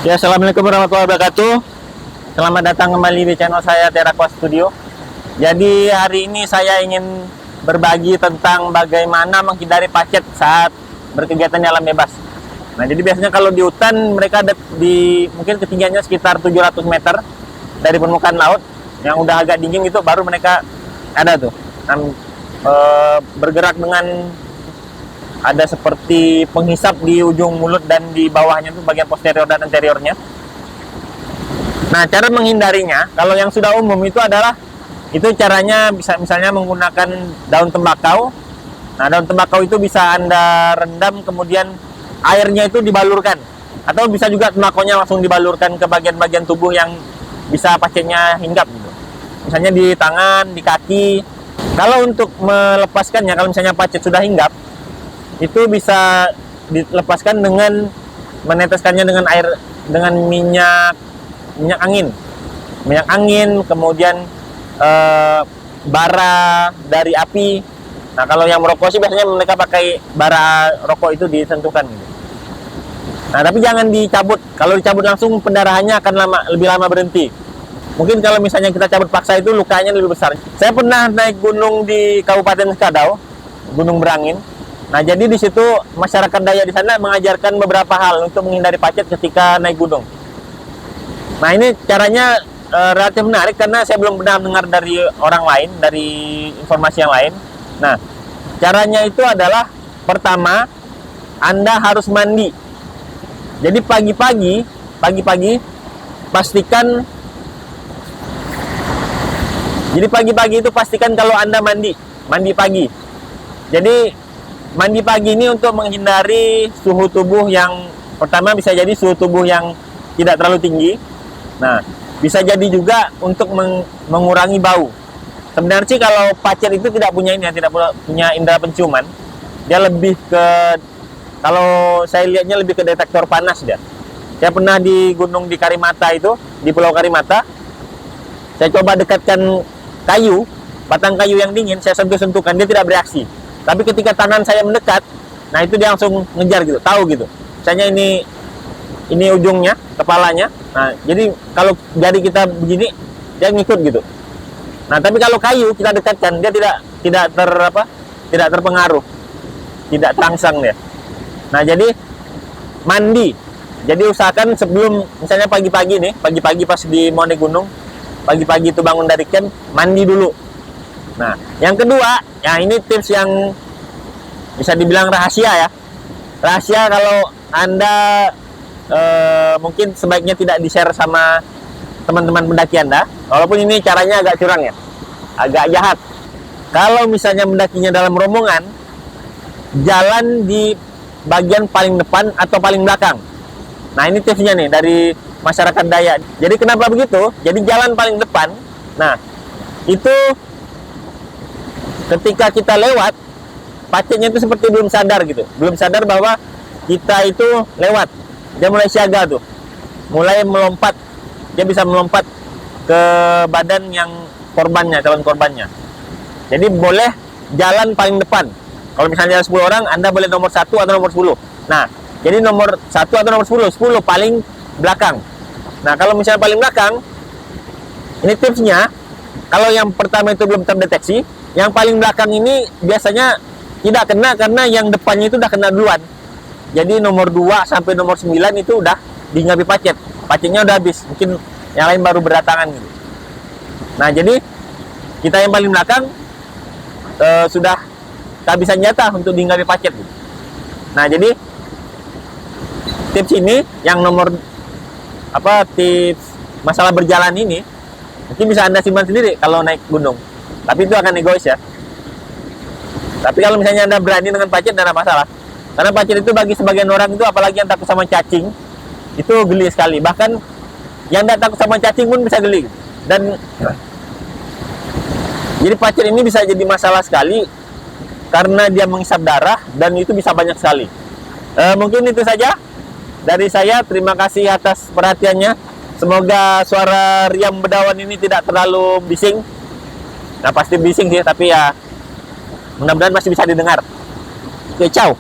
Ya, assalamualaikum warahmatullahi wabarakatuh. Selamat datang kembali di channel saya Terakwa Studio. Jadi hari ini saya ingin berbagi tentang bagaimana menghindari pacet saat berkegiatan di alam bebas. Nah, jadi biasanya kalau di hutan mereka ada di mungkin ketinggiannya sekitar 700 meter dari permukaan laut, yang udah agak dingin itu baru mereka ada tuh. Bergerak dengan ada seperti penghisap di ujung mulut dan di bawahnya itu bagian posterior dan anteriornya. Nah, cara menghindarinya kalau yang sudah umum itu adalah itu caranya bisa misalnya menggunakan daun tembakau. Nah, daun tembakau itu bisa Anda rendam kemudian airnya itu dibalurkan, atau bisa juga tembakaunya langsung dibalurkan ke bagian-bagian tubuh yang bisa pacetnya hinggap gitu. Misalnya di tangan, di kaki. Kalau untuk melepaskannya, kalau misalnya pacet sudah hinggap, itu bisa dilepaskan dengan meneteskannya dengan air, dengan minyak angin, kemudian bara dari api. Nah, kalau yang merokok sih biasanya mereka pakai bara rokok itu disentuhkan gitu. Nah, tapi jangan dicabut. Kalau dicabut langsung pendarahannya akan lebih lama berhenti. Mungkin kalau misalnya kita cabut paksa itu lukanya lebih besar. Saya pernah naik gunung di Kabupaten Sekadau, Gunung Berangin. Nah, jadi di situ masyarakat Dayak di sana mengajarkan beberapa hal untuk menghindari pacet ketika naik gunung. Nah, ini caranya relatif menarik karena saya belum pernah dengar dari orang lain, dari informasi yang lain. Nah, caranya itu adalah pertama, Anda harus mandi. Jadi pagi-pagi pastikan. Jadi pagi-pagi itu pastikan kalau Anda mandi pagi. Jadi mandi pagi ini untuk menghindari suhu tubuh yang pertama bisa jadi suhu tubuh yang tidak terlalu tinggi. Nah, bisa jadi juga untuk mengurangi bau. Sebenarnya sih kalau pacet itu tidak punya indera penciuman. Dia lebih ke, kalau saya lihatnya lebih ke detektor panas dia. Saya pernah di gunung di Karimata itu, di Pulau Karimata. Saya coba dekatkan batang kayu yang dingin, saya sentuh-sentuhkan, dia tidak bereaksi. Tapi ketika tangan saya mendekat, nah itu dia langsung ngejar gitu, tahu gitu. Misalnya ini ujungnya, kepalanya. Nah, jadi kalau jari kita begini, dia ngikut gitu. Nah, tapi kalau kayu kita dekatkan, dia tidak terpengaruh, tidak terangsang dia. Nah, jadi mandi. Jadi usahakan sebelum misalnya pagi-pagi pas di mau naik gunung, pagi-pagi itu bangun dari camp, mandi dulu. Nah, yang kedua, ya ini tips yang bisa dibilang rahasia ya. Rahasia kalau Anda mungkin sebaiknya tidak di-share sama teman-teman pendaki Anda. Walaupun ini caranya agak curang ya, agak jahat. Kalau misalnya mendakinya dalam rombongan, jalan di bagian paling depan atau paling belakang. Nah, ini tipsnya nih dari masyarakat Dayak. Jadi kenapa begitu? Jadi jalan paling depan. Nah, itu ketika kita lewat, pacetnya itu seperti belum sadar gitu. Belum sadar bahwa kita itu lewat. Dia mulai siaga tuh. Mulai melompat. Dia bisa melompat ke badan yang calon korbannya. Jadi boleh jalan paling depan. Kalau misalnya 10 orang, Anda boleh nomor 1 atau nomor 10. Nah, jadi nomor 1 atau nomor 10. 10 paling belakang. Nah, kalau misalnya paling belakang, ini tipsnya, kalau yang pertama itu belum terdeteksi, yang paling belakang ini biasanya tidak kena karena yang depannya itu udah kena duluan. Jadi nomor 2 sampai nomor 9 itu udah dihinggapi pacet. Pacetnya udah habis. Mungkin yang lain baru berdatangan gitu. Nah, jadi kita yang paling belakang sudah kehabisan jatah untuk dihinggapi pacet gitu. Nah, jadi tips ini yang tips masalah berjalan ini mungkin bisa Anda simpan sendiri kalau naik gunung. Tapi itu akan egois ya. Tapi kalau misalnya Anda berani dengan pacet, tidak ada masalah. Karena pacet itu bagi sebagian orang itu, apalagi yang takut sama cacing, itu geli sekali. Bahkan yang tidak takut sama cacing pun bisa geli. Dan jadi pacet ini bisa jadi masalah sekali karena dia menghisap darah dan itu bisa banyak sekali. Mungkin itu saja dari saya. Terima kasih atas perhatiannya. Semoga suara riam bedawan ini tidak terlalu bising. Nah, pasti bising sih, tapi ya mudah-mudahan masih bisa didengar. Oke, ciao.